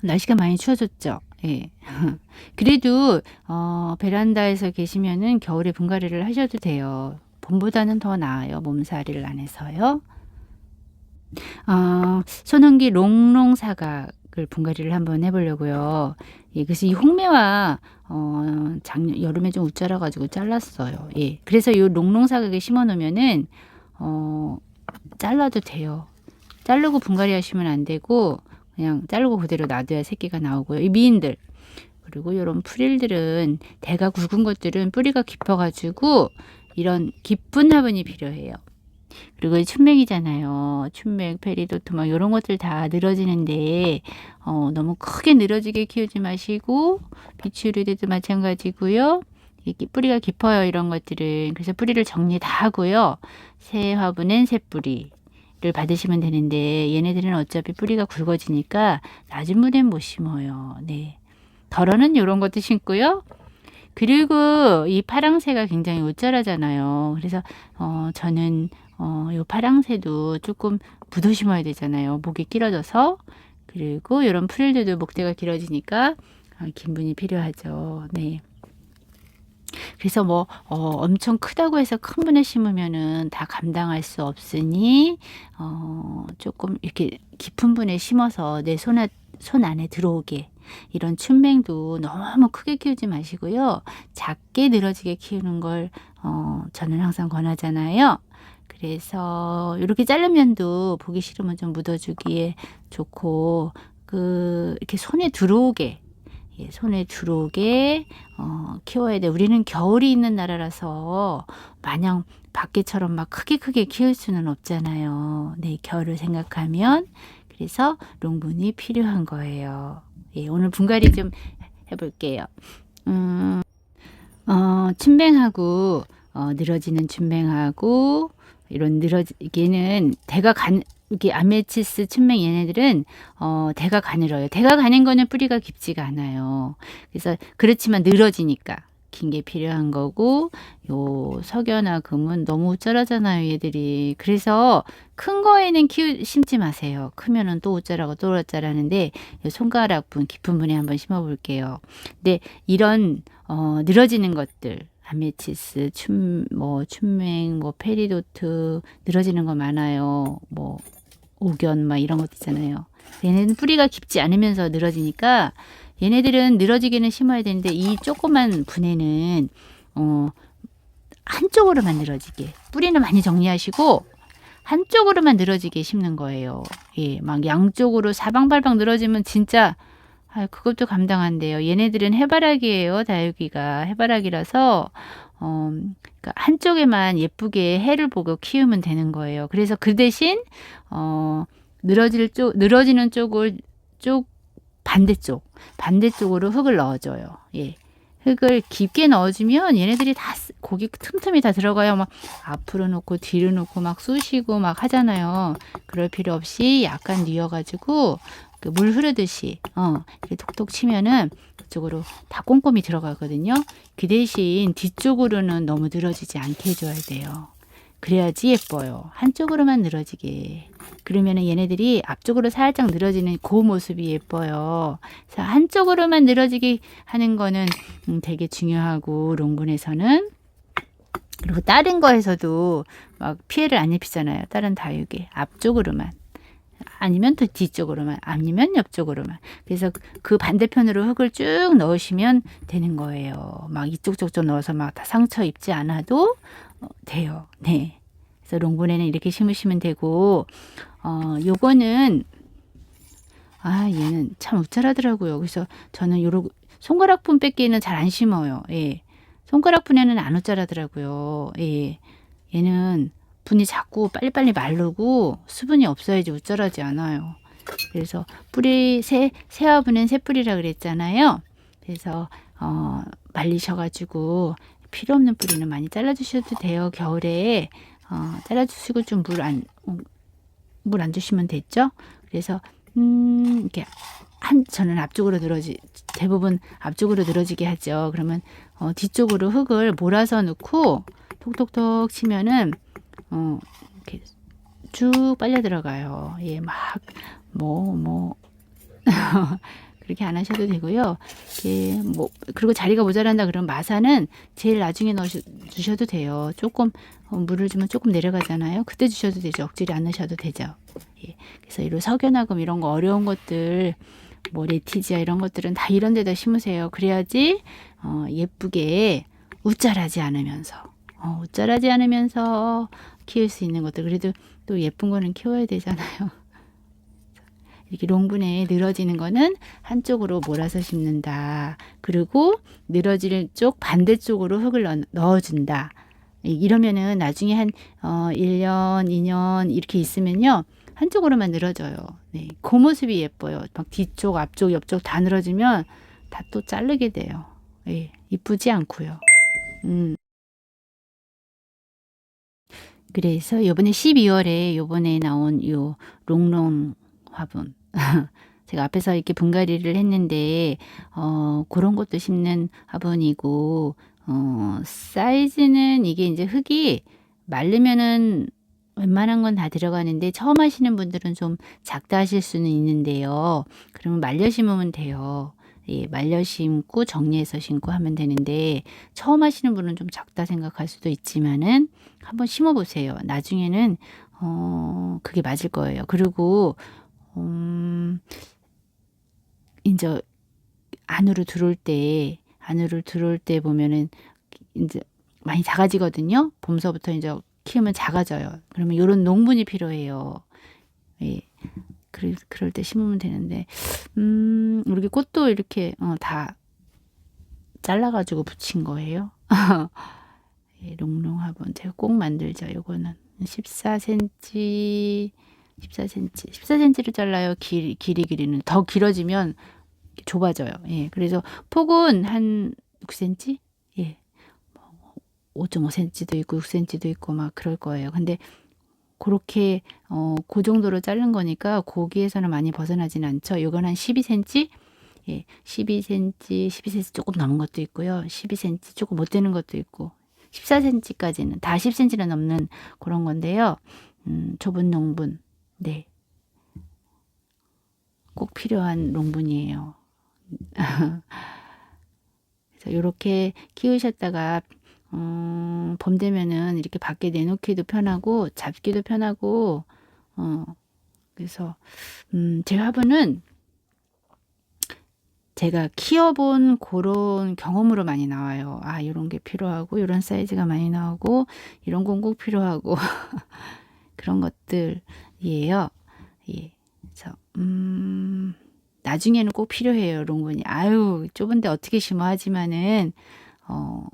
날씨가 많이 추워졌죠. 예. 그래도 베란다에서 계시면은 겨울에 분갈이를 하셔도 돼요. 봄보다는 더 나아요. 몸살이를 안 해서요. 손흥기 롱롱 사각을 분갈이를 한번 해보려고요. 예, 그래서 이 홍매와 작년 여름에 좀 웃자라 가지고 잘랐어요. 예, 그래서 이 롱롱 사각에 심어 놓으면은 잘라도 돼요. 자르고 분갈이 하시면 안 되고 그냥 자르고 그대로 놔둬야 새끼가 나오고요. 이 미인들 그리고 이런 프릴들은 대가 굵은 것들은 뿌리가 깊어가지고 이런 깊은 화분이 필요해요. 그리고 이 춘맥이잖아요. 춘맥, 페리도트 막 이런 것들 다 늘어지는데 너무 크게 늘어지게 키우지 마시고 비추류대도 마찬가지고요. 이게 뿌리가 깊어요. 이런 것들은. 그래서 뿌리를 정리 다 하고요. 새 화분엔 새 뿌리를 받으시면 되는데 얘네들은 어차피 뿌리가 굵어지니까 낮은 물엔 못 심어요. 네. 덜어는 이런 것도 심고요. 그리고 이 파랑새가 굉장히 우쭐하잖아요. 그래서 저는 요 파랑새도 조금 묻어 심어야 되잖아요. 목이 길어져서. 그리고 이런 프릴들도 목대가 길어지니까 긴 분이 필요하죠. 네. 그래서 뭐 엄청 크다고 해서 큰 분에 심으면은 다 감당할 수 없으니 조금 이렇게 깊은 분에 심어서 내 손 안에 들어오게 이런 춘맹도 너무 크게 키우지 마시고요. 작게 늘어지게 키우는 걸 저는 항상 권하잖아요. 그래서 이렇게 자르면도 보기 싫으면 좀 묻어주기에 좋고 이렇게 손에 들어오게 예, 손에 들어오게 키워야 돼. 우리는 겨울이 있는 나라라서 마냥 밖에처럼 막 크게 키울 수는 없잖아요. 네, 겨울을 생각하면 그래서 롱분이 필요한 거예요. 예, 오늘 분갈이 좀 해볼게요. 춘뱅하고 늘어지는 춘뱅하고 이런 늘어지기는 이렇게 아메치스 춘맹 얘네들은 대가 가늘어요. 대가 가는 거는 뿌리가 깊지가 않아요. 그래서 그렇지만 늘어지니까 긴 게 필요한 거고 요 석연화 금은 너무 우쭐하잖아요, 얘들이. 그래서 큰 거에는 심지 마세요. 크면은 또 우쭐하고 또 우쭐하는데 손가락분 깊은 분에 한번 심어 볼게요. 근데 이런 늘어지는 것들 아메치스, 춘맹, 페리도트 늘어지는 거 많아요. 오견 막 이런 것도 있잖아요. 얘네는 뿌리가 깊지 않으면서 늘어지니까 얘네들은 늘어지기는 심어야 되는데 이 조그만 분에는 한쪽으로만 늘어지게 뿌리는 많이 정리하시고 한쪽으로만 늘어지게 심는 거예요. 예, 막 양쪽으로 사방팔방 늘어지면 진짜 그것도 감당한대요. 얘네들은 해바라기예요. 다육이가 해바라기라서 그러니까 한쪽에만 예쁘게 해를 보고 키우면 되는 거예요. 그래서 그 대신 늘어지는 쪽을 반대쪽으로 흙을 넣어줘요. 예. 흙을 깊게 넣어주면 얘네들이 다 고기 틈틈이 다 들어가요. 막 앞으로 놓고 뒤로 놓고 막 쑤시고 막 하잖아요. 그럴 필요 없이 약간 뉘어가지고 물 흐르듯이 이렇게 톡톡 치면은 그쪽으로 다 꼼꼼히 들어가거든요. 그 대신 뒤쪽으로는 너무 늘어지지 않게 해줘야 돼요. 그래야지 예뻐요. 한쪽으로만 늘어지게. 그러면은 얘네들이 앞쪽으로 살짝 늘어지는 그 모습이 예뻐요. 그래서 한쪽으로만 늘어지게 하는 거는 되게 중요하고 롱분에서는 그리고 다른 거에서도 막 피해를 안 입히잖아요. 다른 다육이 앞쪽으로만. 아니면 또 뒤쪽으로만 아니면 옆쪽으로만 그래서 그 반대편으로 흙을 쭉 넣으시면 되는 거예요. 막 이쪽 저쪽 넣어서 막 다 상처 입지 않아도 돼요. 네. 그래서 롱분에는 이렇게 심으시면 되고 요거는 얘는 참 우쭐하더라고요. 그래서 저는 요런 손가락분 뺏기는 잘 안 심어요. 예. 손가락분에는 안 우쭐하더라고요. 예. 얘는 분이 자꾸 빨리빨리 마르고 수분이 없어야지 우쭐하지 않아요. 그래서 새 화분은 새 뿌리라 그랬잖아요. 그래서 말리셔가지고 필요 없는 뿌리는 많이 잘라주셔도 돼요. 겨울에 잘라주시고 좀 물 안 주시면 됐죠. 그래서 이렇게 저는 대부분 앞쪽으로 늘어지게 하죠. 그러면 뒤쪽으로 흙을 몰아서 넣고 톡톡톡 치면은 이렇게 쭉 빨려 들어가요. 예, 막 그렇게 안 하셔도 되고요. 뭐 그리고 자리가 모자란다 그러면 마사는 제일 나중에 주셔도 돼요. 조금 물을 주면 조금 내려가잖아요. 그때 주셔도 되죠. 억지로 안 넣으셔도 되죠. 예. 그래서 이런 석연화금 이런 거 어려운 것들 뭐 레티지아 이런 것들은 다 이런 데다 심으세요. 그래야지 예쁘게 웃자라지 않으면서 키울 수 있는 것들. 그래도 또 예쁜 거는 키워야 되잖아요. 이렇게 롱분에 늘어지는 거는 한쪽으로 몰아서 심는다. 그리고 늘어질 쪽 반대쪽으로 흙을 넣어준다. 이러면은 나중에 한 1년, 2년 이렇게 있으면요. 한쪽으로만 늘어져요. 네, 그 모습이 예뻐요. 막 뒤쪽, 앞쪽, 옆쪽 다 늘어지면 다 또 자르게 돼요. 예, 이쁘지 않고요. 그래서 요번에 12월에 요번에 나온 요 롱롱 화분 제가 앞에서 이렇게 분갈이를 했는데 그런 것도 심는 화분이고 사이즈는 이게 이제 흙이 마르면은 웬만한 건 다 들어가는데 처음 하시는 분들은 좀 작다 하실 수는 있는데요. 그러면 말려 심으면 돼요. 예, 말려 심고 정리해서 심고 하면 되는데 처음 하시는 분은 좀 작다 생각할 수도 있지만은 한번 심어 보세요. 나중에는 그게 맞을 거예요. 그리고 이제 안으로 들어올 때 보면은 이제 많이 작아지거든요. 봄서부터 이제 키우면 작아져요. 그러면 이런 농분이 필요해요. 예. 그럴 때 심으면 되는데, 이렇게 꽃도 이렇게 다 잘라가지고 붙인 거예요. 예, 롱롱 화분 제가 꼭 만들죠. 요거는 14cm, 14cm를 잘라요. 길이는 더 길어지면 좁아져요. 예, 그래서 폭은 한 6cm, 예, 5.5cm도 있고 6cm도 있고 막 그럴 거예요. 근데 그렇게 그 정도로 자른 거니까 거기에서는 많이 벗어나진 않죠. 이건 한 12cm, 예, 12cm 조금 넘은 것도 있고요. 12cm 조금 못 되는 것도 있고 14cm까지는 다 10cm는 넘는 그런 건데요. 좁은 농분, 네, 꼭 필요한 농분이에요. 그래서 이렇게 키우셨다가 봄 되면은 이렇게 밖에 내놓기도 편하고 잡기도 편하고 그래서 제 화분은 제가 키워본 그런 경험으로 많이 나와요. 아, 이런 게 필요하고 이런 사이즈가 많이 나오고 이런 건 꼭 필요하고 그런 것들이에요. 예. 그래서 나중에는 꼭 필요해요, 롱분이. 아유, 좁은데 어떻게 심어 하지만은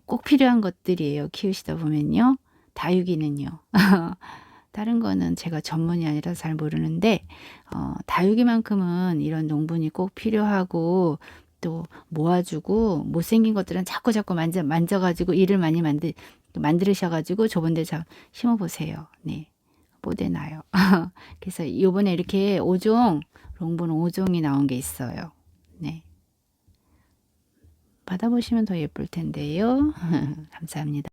꼭 필요한 것들이에요. 키우시다 보면요. 다육이는요. 다른 거는 제가 전문이 아니라 잘 모르는데 다육이만큼은 이런 농분이 꼭 필요하고 또 모아주고 못생긴 것들은 자꾸 만져가지고 일을 많이 만들으셔가지고 좁은데 좀 심어보세요. 네, 뽀대나요. 그래서 요번에 이렇게 5종 롱분 5종이 나온 게 있어요. 네, 받아보시면 더 예쁠 텐데요. 감사합니다.